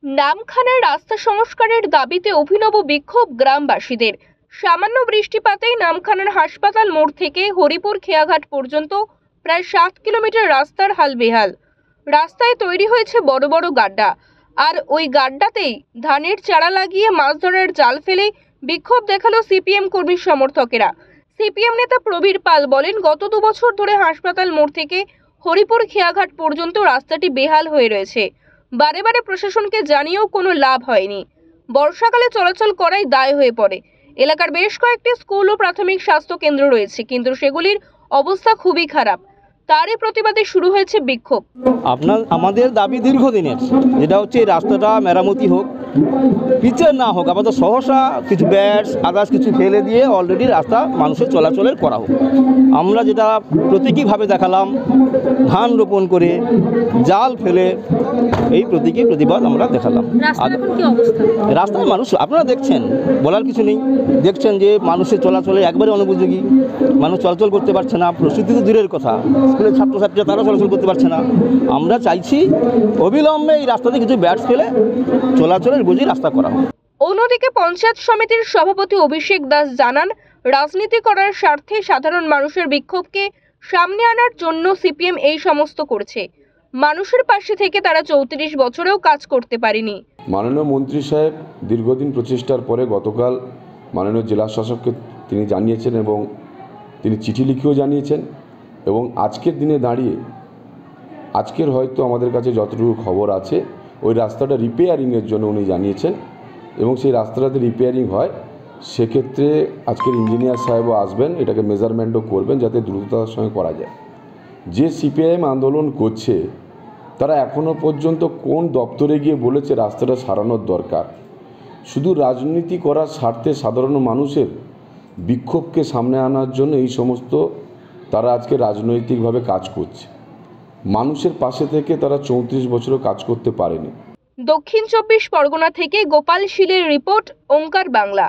নামখানার রাস্তা সংস্কারের দাবিতে অভিনব বিক্ষোভ গ্রামবাসীদের। সামান্য বৃষ্টিপাতেই নামখানার হাসপাতাল মোড় থেকে হরিপুর খেয়াঘাট পর্যন্ত প্রায় 7 কিলোমিটার রাস্তার হাল বেহাল। রাস্তায় তৈরি হয়েছে বড় বড় গাড্ডা, আর ওই গাড্ডাতেই ধানের চারা লাগিয়ে মাছ ধরার জাল ফেলে বিক্ষোভ দেখালো সিপিএম কর্মী সমর্থকেরা। সিপিএম নেতা প্রবীর পাল বলেন, গত 2 বছর ধরে হাসপাতাল মোড় থেকে হরিপুর খেয়াঘাট পর্যন্ত রাস্তাটি বেহাল হয়ে রয়েছে। বারে বারে প্রশাসনকে জানিয়েও কোনো লাভ হয়নি। বর্ষাকালে চলাচল করাই দায় হয়ে পড়ে। এলাকার বেশ কয়েকটি স্কুল ও প্রাথমিক স্বাস্থ্য কেন্দ্র রয়েছে, কিন্তু সেগুলির অবস্থা খুবই খারাপ। তারই প্রতিবাদে শুরু হয়েছে বিক্ষোভ। আমাদের দাবি দীর্ঘদিনের, যেটা হচ্ছে এই রাস্তাটা মেরামতি হোক, পিচের না হোক, আপাতত সহসা কিছু ব্যাটস আদার্স কিছু ফেলে দিয়ে অলরেডি রাস্তা মানুষের চলাচলের করা হোক। আমরা যেটা প্রতীকীভাবে দেখালাম, ধান রোপণ করে জাল ফেলে এই প্রতীকী প্রতিবাদ আমরা দেখালাম। রাস্তায় মানুষ আপনারা দেখছেন, বলার কিছু নেই। দেখছেন যে মানুষের চলাচলে একবারে অনুপযোগী, মানুষ চলাচল করতে পারছে না। প্রস্তুতি তো দূরের কথা, স্কুলের ছাত্রছাত্রীরা তারা চলাচল করতে পারছে না। আমরা চাইছি অবিলম্বে এই রাস্তাতে কিছু ব্যাটস ফেলে চলাচলের বুঝি রাস্তা করা হোক। অন্যদিকে পঞ্চায়েত সমিতির সভাপতি অভিষেক দাস জানান, রাজনীতি করার স্বার্থে সাধারণ মানুষের বিক্ষোভকে সামনে আনার জন্য সিপিএম এই সমস্ত করছে। মানুষের পাশে থেকে তারা 34 বছরেও কাজ করতে পারেনি। মাননীয় মন্ত্রী সাহেব দীর্ঘদিন প্রচেষ্টার পরে গতকাল মাননীয় জেলা শাসককে তিনি জানিয়েছেন এবং তিনি চিঠি লিখেও জানিয়েছেন, এবং আজকের দিনে দাঁড়িয়ে আজকের হয়তো আমাদের কাছে যতটুকু খবর আছে ওই রাস্তাটা রিপেয়ারিংয়ের জন্য উনি জানিয়েছেন, এবং সেই রাস্তাটাতে রিপেয়ারিং হয় সেক্ষেত্রে আজকের ইঞ্জিনিয়ার সাহেবও আসবেন, এটাকে মেজারমেন্টও করবেন যাতে দ্রুততার সঙ্গে করা যায়। যে সিপিআইএম আন্দোলন করছে তারা এখনও পর্যন্ত কোন দপ্তরে গিয়ে বলেছে রাস্তাটা সারানোর দরকার? শুধু রাজনীতি করার স্বার্থে সাধারণ মানুষের বিক্ষোভকে সামনে আনার জন্য এই সমস্ত তারা আজকে রাজনৈতিকভাবে কাজ করছে। মানুষের পাশে থেকে তারা 34 বছরও কাজ করতে পারেনি। দক্ষিণ 24 পরগনা থেকে গোপাল শীলের রিপোর্ট, ওঙ্কার বাংলা।